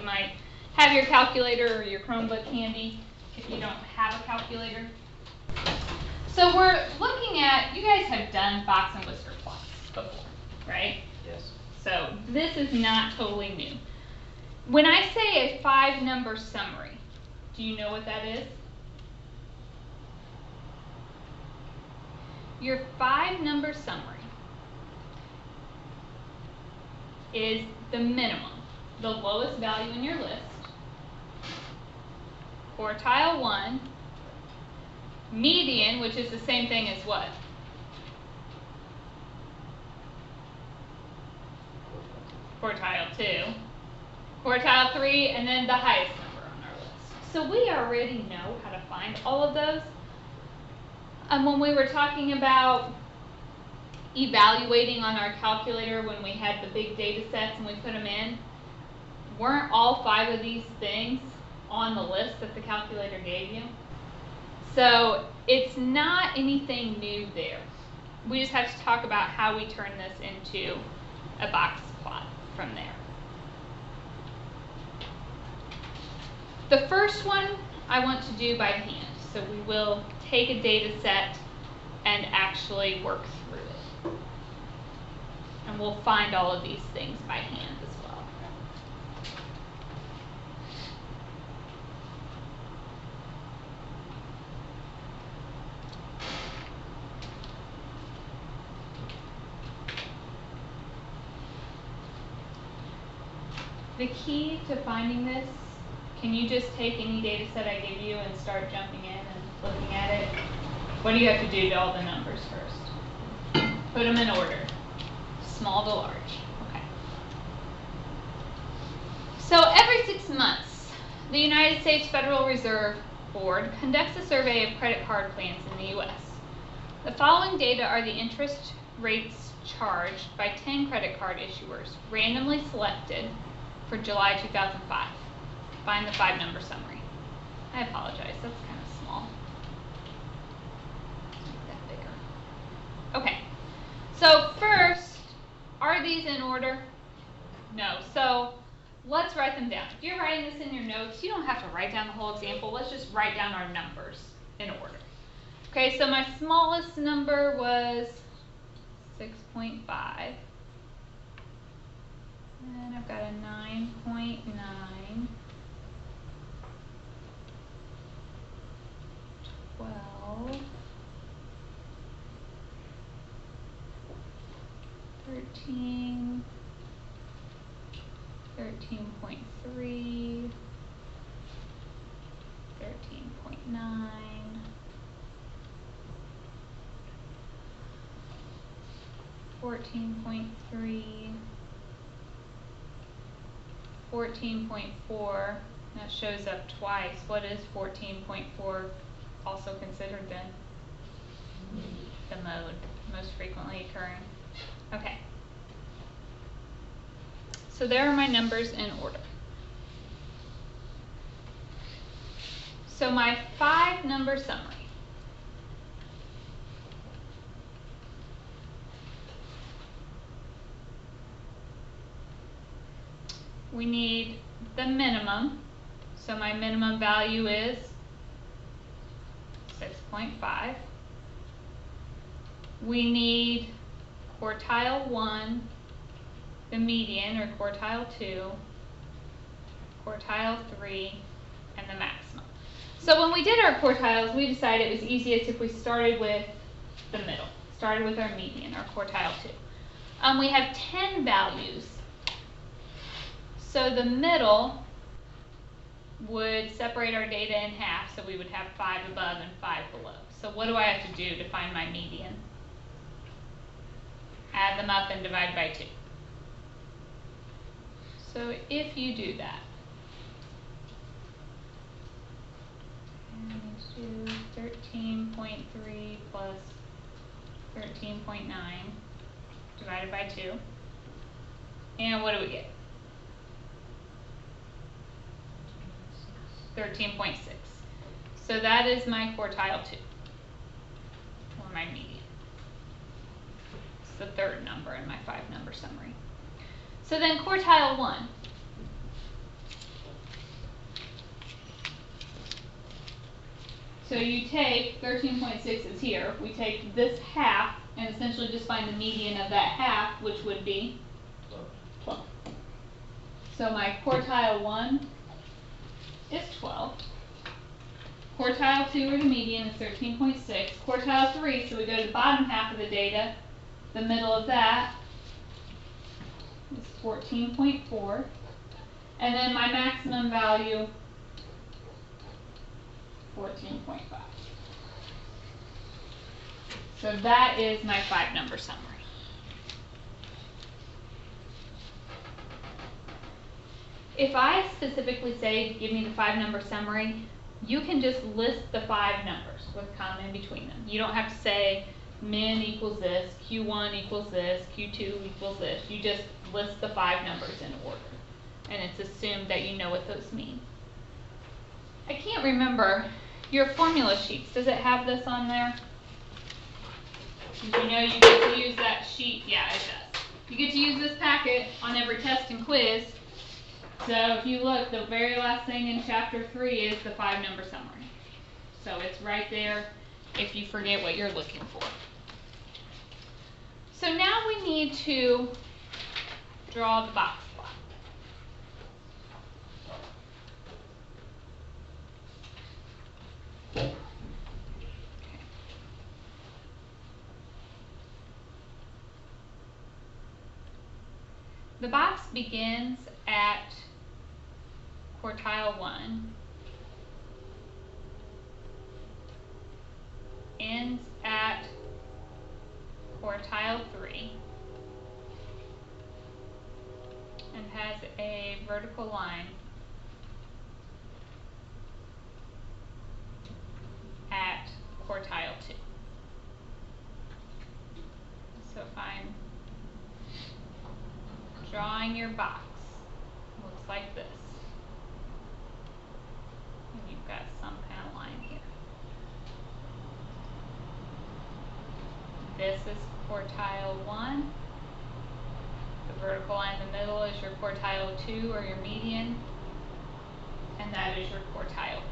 might have your calculator or your Chromebook handy if you don't have a calculator. So we're looking at, you guys have done box and whisker plots before, right? Yes. So this is not totally new. When I say a 5-number summary, do you know what that is? Your 5-number summary is the minimum, the lowest value in your list, quartile 1, median, which is the same thing as what? Quartile 2, quartile 3, and then the highest number on our list. So we already know how to find all of those. When we were talking about evaluating on our calculator when we had the big data sets and we put them in, weren't all 5 of these things on the list that the calculator gave you? So it's not anything new there. We just have to talk about how we turn this into a box plot from there. The first one I want to do by hand. So we will take a data set and actually work through it. And we'll find all of these things by hand as well. The key to finding this, can you just take any data set I give you and start jumping in and looking at it? What do you have to do to all the numbers first? Put them in order, small to large. Okay. So every 6 months, the United States Federal Reserve Board conducts a survey of credit card plans in the U.S. The following data are the interest rates charged by 10 credit card issuers, randomly selected for July 2005. Find the 5-number summary. I apologize, that's kind of small. Make that bigger. Okay, so first, are these in order? No, so let's write them down. If you're writing this in your notes, you don't have to write down the whole example. Let's just write down our numbers in order. Okay, so my smallest number was 6.5. And I've got a 9.9. 12. 13. 13.3. 13.9. 14.3. 14.4, that shows up twice. What is 14.4 also considered then? The mode, most frequently occurring. Okay. So there are my numbers in order. So my 5-number summary. We need the minimum. So my minimum value is 6.5. We need quartile 1, the median, or quartile 2, quartile 3, and the maximum. So when we did our quartiles, we decided it was easiest if we started with the middle, started with our median, or quartile 2. We have 10 values. So the middle would separate our data in half, so we would have 5 above and 5 below. So what do I have to do to find my median? Add them up and divide by 2. So if you do that, and do 13.3 plus 13.9 divided by 2, and what do we get? 13.6. So that is my quartile 2, or my median. It's the 3rd number in my 5-number summary. So then quartile 1. So you take 13.6 is here. We take this half and essentially just find the median of that half, which would be 12. So my quartile 1 is 12. Quartile 2, or the median, is 13.6. Quartile 3, so we go to the bottom half of the data. The middle of that is 14.4. And then my maximum value, 14.5. So that is my 5-number summary. If I specifically say, give me the 5-number summary, you can just list the 5 numbers with a comma in between them. You don't have to say min equals this, Q1 equals this, Q2 equals this. You just list the 5 numbers in order. And it's assumed that you know what those mean. I can't remember your formula sheets. Does it have this on there? Did you know you get to use that sheet? Yeah, it does. You get to use this packet on every test and quiz. So if you look, the very last thing in chapter 3 is the 5-number summary. So it's right there if you forget what you're looking for. So now we need to draw the box plot. Okay. The box begins at quartile 1, ends at quartile 3, and has a vertical line at quartile 2. So if I'm drawing your box, looks like this. And you've got some kind of line here. This is quartile 1. The vertical line in the middle is your quartile 2, or your median. And that is your quartile 3.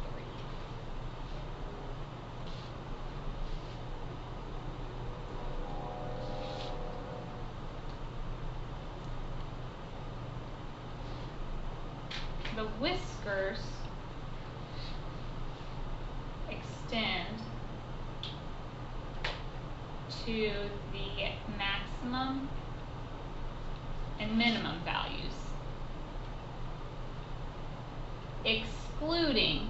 The whiskers extend to the maximum and minimum values, excluding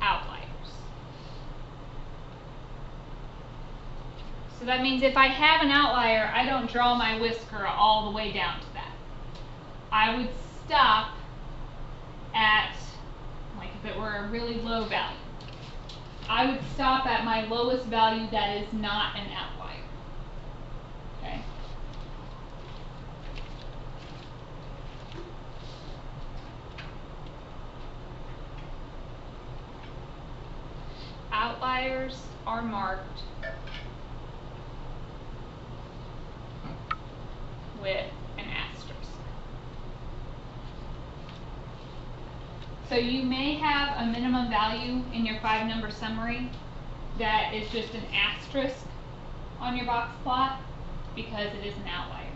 outliers. So that means if I have an outlier, I don't draw my whisker all the way down to that. I would stop at, like if it were a really low value, I would stop at my lowest value that is not an outlier. Okay? Outliers are marked with an asterisk. So you may have a minimum value in your 5-number summary that is just an asterisk on your box plot because it is an outlier.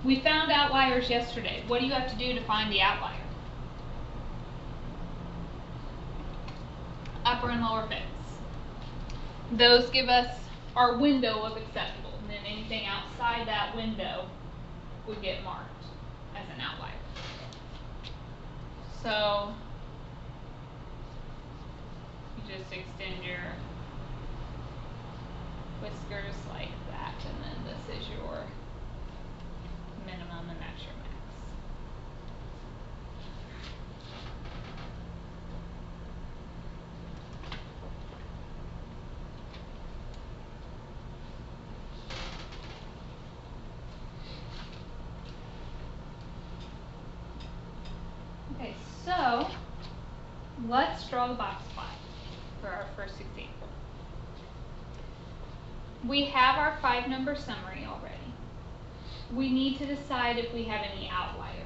We found outliers yesterday. What do you have to do to find the outlier? Upper and lower bits. Those give us our window of acceptable, and then anything outside that window would get marked as an outlier. So you just extend your whiskers like that, and then this is your minimum, and that's your max. Okay, so let's draw the box plot for our first example. We have our 5-number summary already. We need to decide if we have any outliers.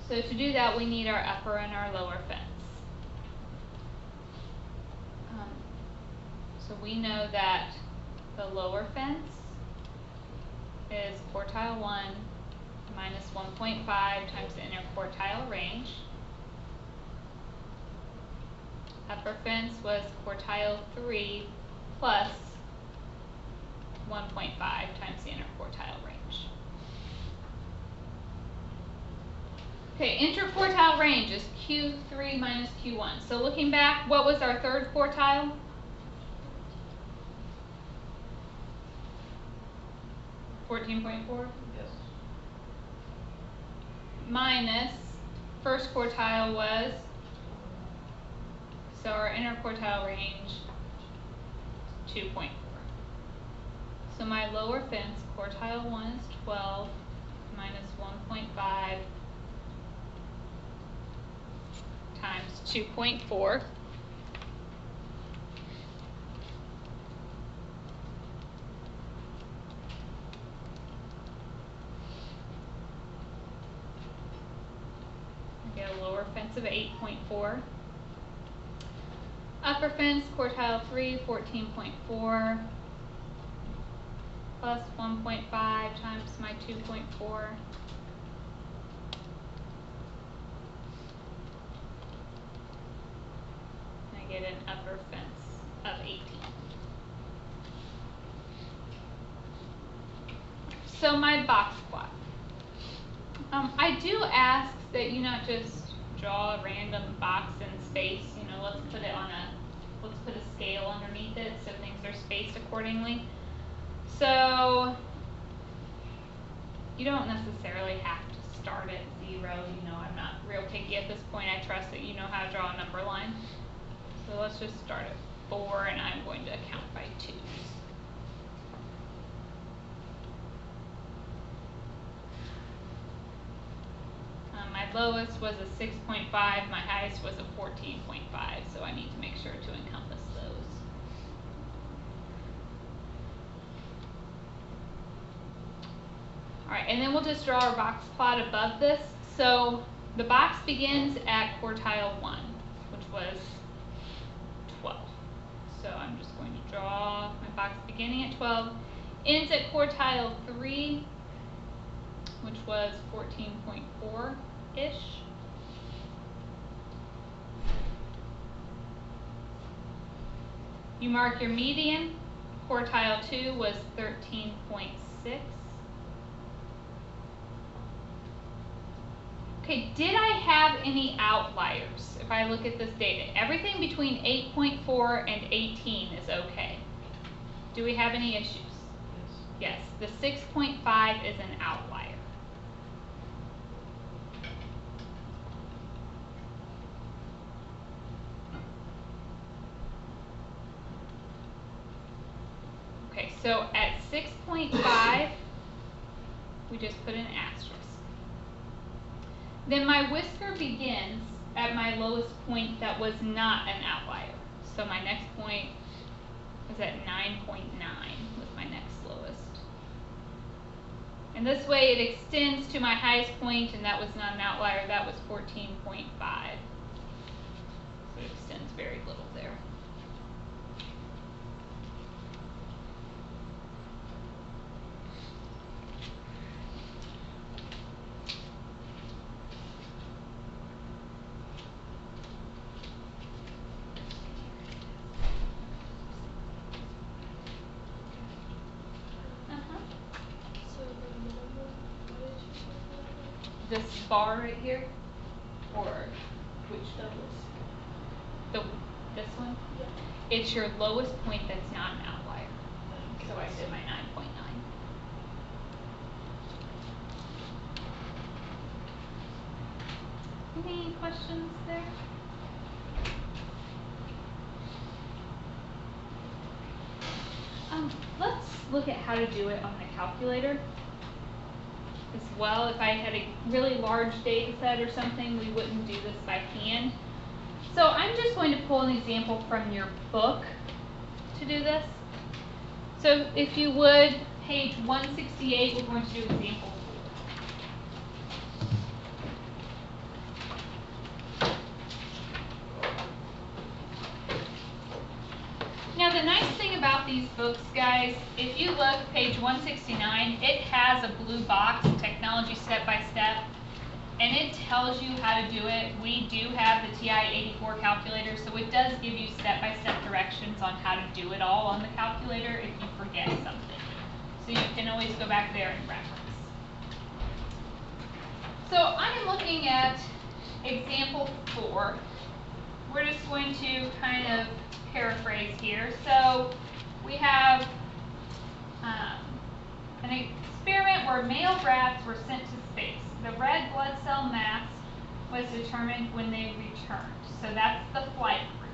So to do that, we need our upper and our lower fence. So we know that the lower fence is quartile 1 minus 1.5 times the interquartile range. Upper fence was quartile 3 plus 1.5 times the interquartile range. Okay, interquartile range is Q3 minus Q1. So looking back, what was our third quartile? 14.4? Yes. Minus first quartile was, so our interquartile range, 2.4. So my lower fence, quartile 1 is 12 minus 1.5 times 2.4. I get a lower fence of 8.4. Upper fence, quartile 3, 14.4 plus 1.5 times my 2.4. I get an upper fence of 18. So my box plot. I do ask that you not just draw a random box in space. You know, let's put a scale underneath it so things are spaced accordingly. So you don't necessarily have to start at 0. You know, I'm not real picky at this point. I trust that you know how to draw a number line. So let's just start at 4, and I'm going to count by 2s. My lowest was a 6.5, my highest was a 14.5, so I need to make sure to encompass those. Alright, and then we'll just draw our box plot above this. So the box begins at quartile 1, which was 12. So I'm just going to draw my box beginning at 12, ends at quartile 3, which was 14.4-ish. You mark your median. Quartile 2 was 13.6. Okay, did I have any outliers if I look at this data? Everything between 8.4 and 18 is okay. Do we have any issues? Yes. Yes, the 6.5 is an outlier. Okay, so at 6.5, we just put an asterisk. Then my whisker begins at my lowest point that was not an outlier. So my next point is at 9.9 was my next lowest. And this way it extends to my highest point, and that was not an outlier, that was 14.5. So it extends very little there. This bar right here, or which this one? Yeah. It's your lowest point that's not an outlier. Okay. So I did my 9.9. Any questions there? Let's look at how to do it on the calculator as well. If I had a really large data set or something, we wouldn't do this by hand. So I'm just going to pull an example from your book to do this. So if you would, page 168, we're going to do example 4. books, guys, if you look page 169, it has a blue box, technology step-by-step, and it tells you how to do it. We do have the TI-84 calculator, so it does give you step-by-step directions on how to do it all on the calculator if you forget something. So you can always go back there and reference. So I am looking at example 4. We're just going to kind of paraphrase here. So we have an experiment where male rats were sent to space. The red blood cell mass was determined when they returned. So that's the flight group.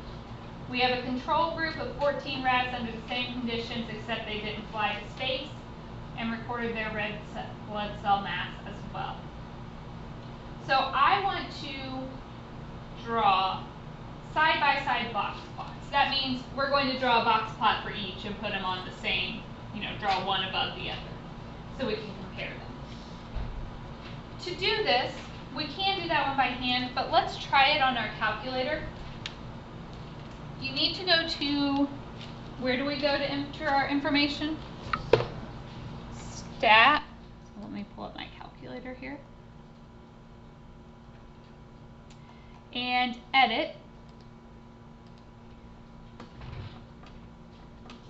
We have a control group of 14 rats under the same conditions except they didn't fly to space and recorded their red blood cell mass as well. So I want to draw side-by-side box plots. That means we're going to draw a box plot for each and put them on the same, draw one above the other so we can compare them. To do this, we can do that one by hand, but let's try it on our calculator. You need to go to, where do we go to enter our information? Stat. So let me pull up my calculator here. And edit.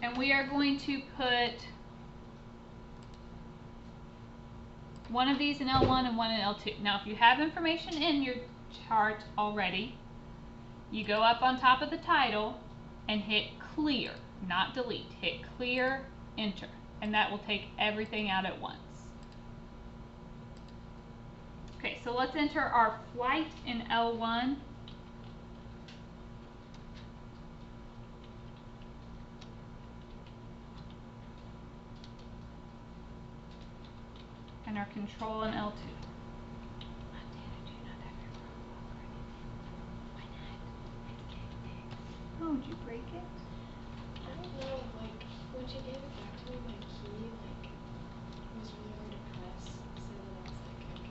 And we are going to put one of these in L1 and one in L2. Now, if you have information in your chart already, you go up on top of the title and hit clear, not delete. Hit clear, enter, and that will take everything out at once. Okay, so let's enter our flight in L1. And our control in L2. Oh, did you break it? I don't know, when she gave it back to me, my key, was really hard to press, so then I was like, okay,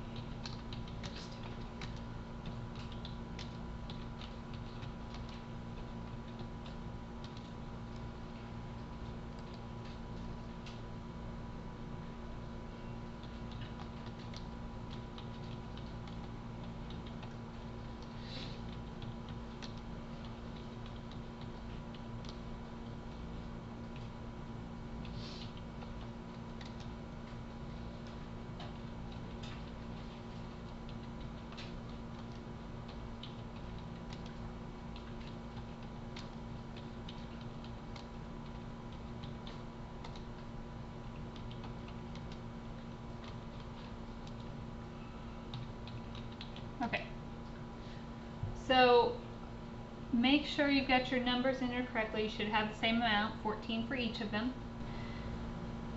I'll just do it. Okay. So make sure you've got your numbers entered correctly. You should have the same amount, 14 for each of them.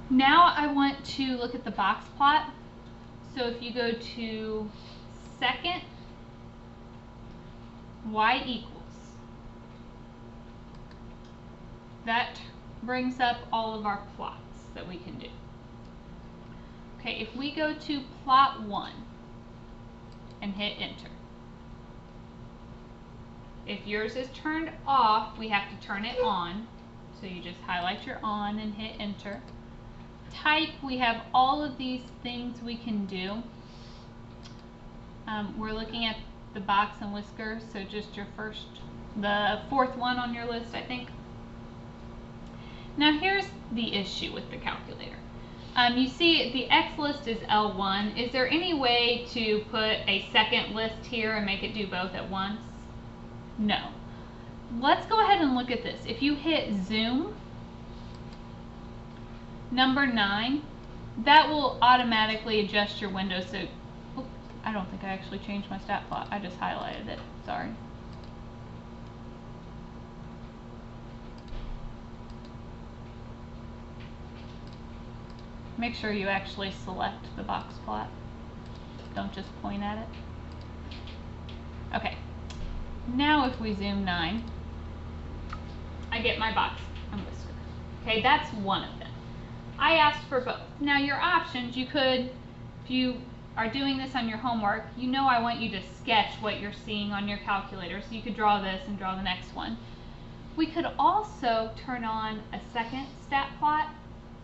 Now I want to look at the box plot. So if you go to second, y equals. That brings up all of our plots that we can do. Okay, if we go to plot 1 and hit enter. If yours is turned off, we have to turn it on. So you just highlight your on and hit enter. Type, we have all of these things we can do. We're looking at the box and whiskers, so just your the fourth one on your list, I think. Now here's the issue with the calculator. You see the X list is L1. Is there any way to put a second list here and make it do both at once? No. Let's go ahead and look at this. If you hit zoom, number 9, that will automatically adjust your window. So, I don't think I actually changed my stat plot. I just highlighted it. Sorry. Make sure you actually select the box plot. Don't just point at it. Okay. Now if we zoom 9, I get my box and whisker. Okay, that's one of them. I asked for both. Now your options, you could, if you are doing this on your homework, I want you to sketch what you're seeing on your calculator. So you could draw this and draw the next one. We could also turn on a second stat plot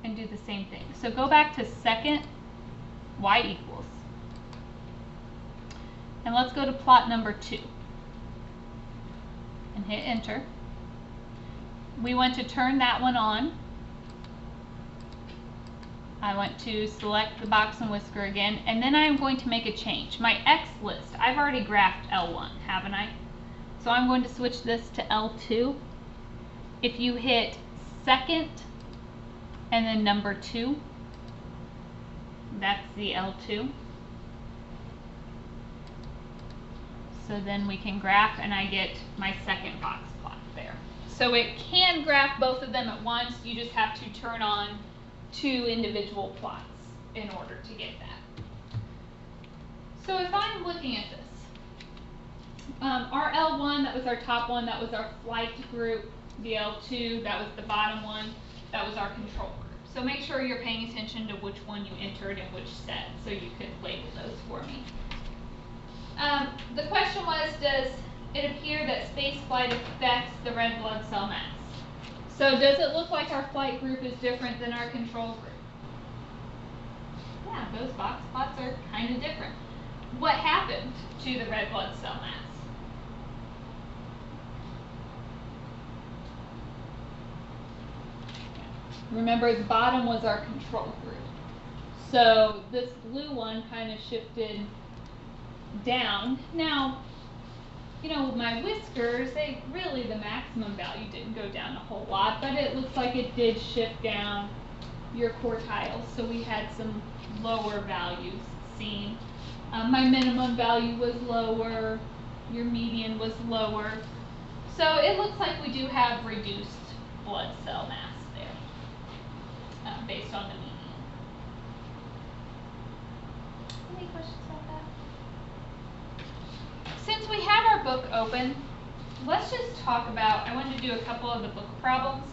and do the same thing. So go back to second y equals. And let's go to plot number 2. And hit enter. We want to turn that one on. I want to select the box and whisker again, and then I'm going to make a change. My X list, I've already graphed L1, haven't I? So I'm going to switch this to L2. If you hit second and then number 2, that's the L2. So then we can graph and I get my second box plot there. So it can graph both of them at once, you just have to turn on 2 individual plots in order to get that. So if I'm looking at this, our L1, that was our top one, that was our flight group. The L2, that was the bottom one, that was our control group. So make sure you're paying attention to which one you entered in which set, so you could label those for me. The question was, does it appear that space flight affects the red blood cell mass? So does it look like our flight group is different than our control group? Yeah, those box plots are kind of different. What happened to the red blood cell mass? Remember, the bottom was our control group. So this blue one kind of shifted down. Now, you know, my whiskers, the maximum value didn't go down a whole lot, but it looks like it did shift down your quartiles. So we had some lower values seen. My minimum value was lower, your median was lower. So it looks like we do have reduced blood cell mass there, based on the median. Any questions about that? Since we have our book open, let's just talk about, I wanted to do a couple of the book problems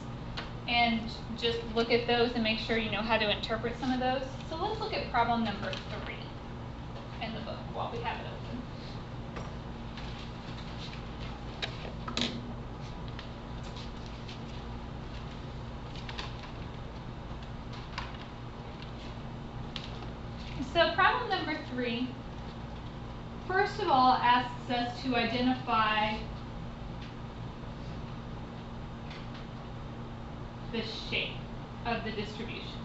and just look at those and make sure you know how to interpret some of those. So let's look at problem number 3 in the book while we have it open. So problem number 3, first of all, asks us to identify the shape of the distribution.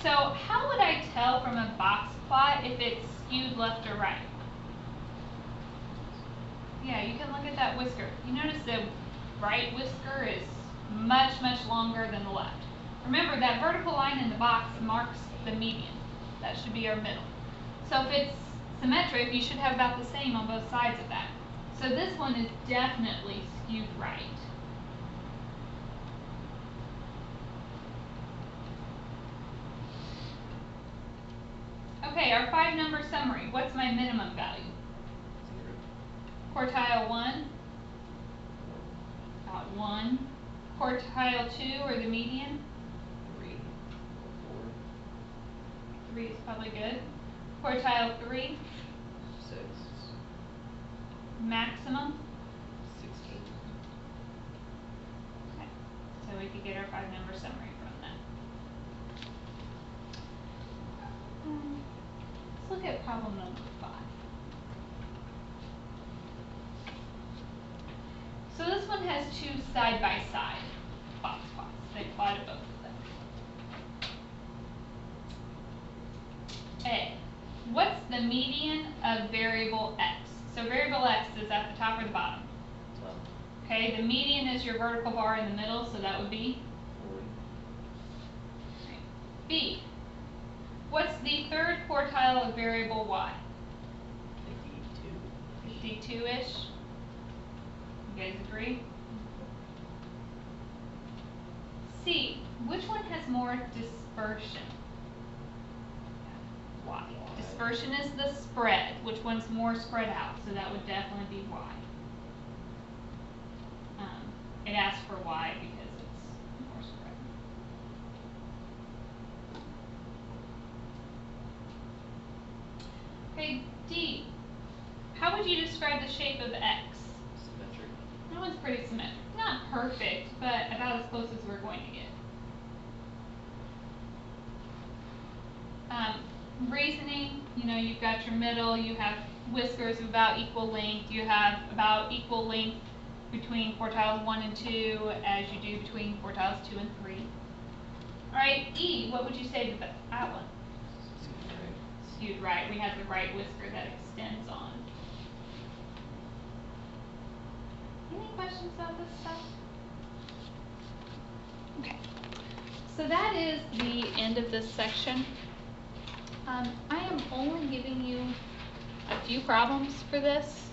So how would I tell from a box plot if it's skewed left or right? Yeah, you can look at that whisker. You notice the right whisker is much, much longer than the left. Remember, that vertical line in the box marks the median. That should be our middle. So if it's symmetric, you should have about the same on both sides of that. So this one is definitely skewed right. Okay, our 5-number summary. What's my minimum value? 0. Quartile 1? About 1. Quartile 2, or the median? 3 or 4. 3 is probably good. Quartile 3? 6. Maximum? 16. Okay, so we could get our 5-number summary from that. Let's look at problem number 5. So this one has 2 side-by-side box plots. They plotted both of them. A, what's the median of variable x? So variable x is at the top or the bottom? Top. Okay, the median is your vertical bar in the middle, so that would be? 40. B, what's the 3rd quartile of variable y? 52. 52-ish? You guys agree? C, which one has more dispersion? Y. Dispersion is the spread. Which one's more spread out? So that would definitely be y. It asks for y because it's more spread. Okay, D, how would you describe the shape of x? Symmetric. That one's pretty symmetric. No, not perfect, but about as close as we're going to get. Reasoning, you've got your middle, you have whiskers of about equal length, you have about equal length between quartiles 1 and 2 as you do between quartiles 2 and 3. Alright, E, what would you say to that one? Skewed right. We have the right whisker that extends on. Any questions about this stuff? Okay. So that is the end of this section. I am only giving you a few problems for this.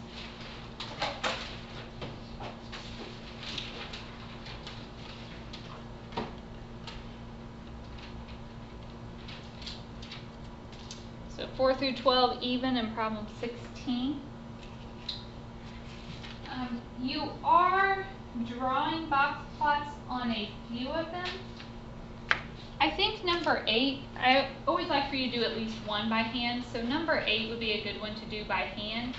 So 4 through 12 even in problem 16. You are drawing box plots on a few of them. I think number 8, I always like for you to do at least one by hand, so number 8 would be a good one to do by hand.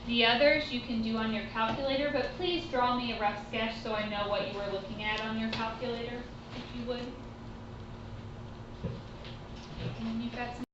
The others you can do on your calculator, but please draw me a rough sketch so I know what you were looking at on your calculator, if you would. And then you've got some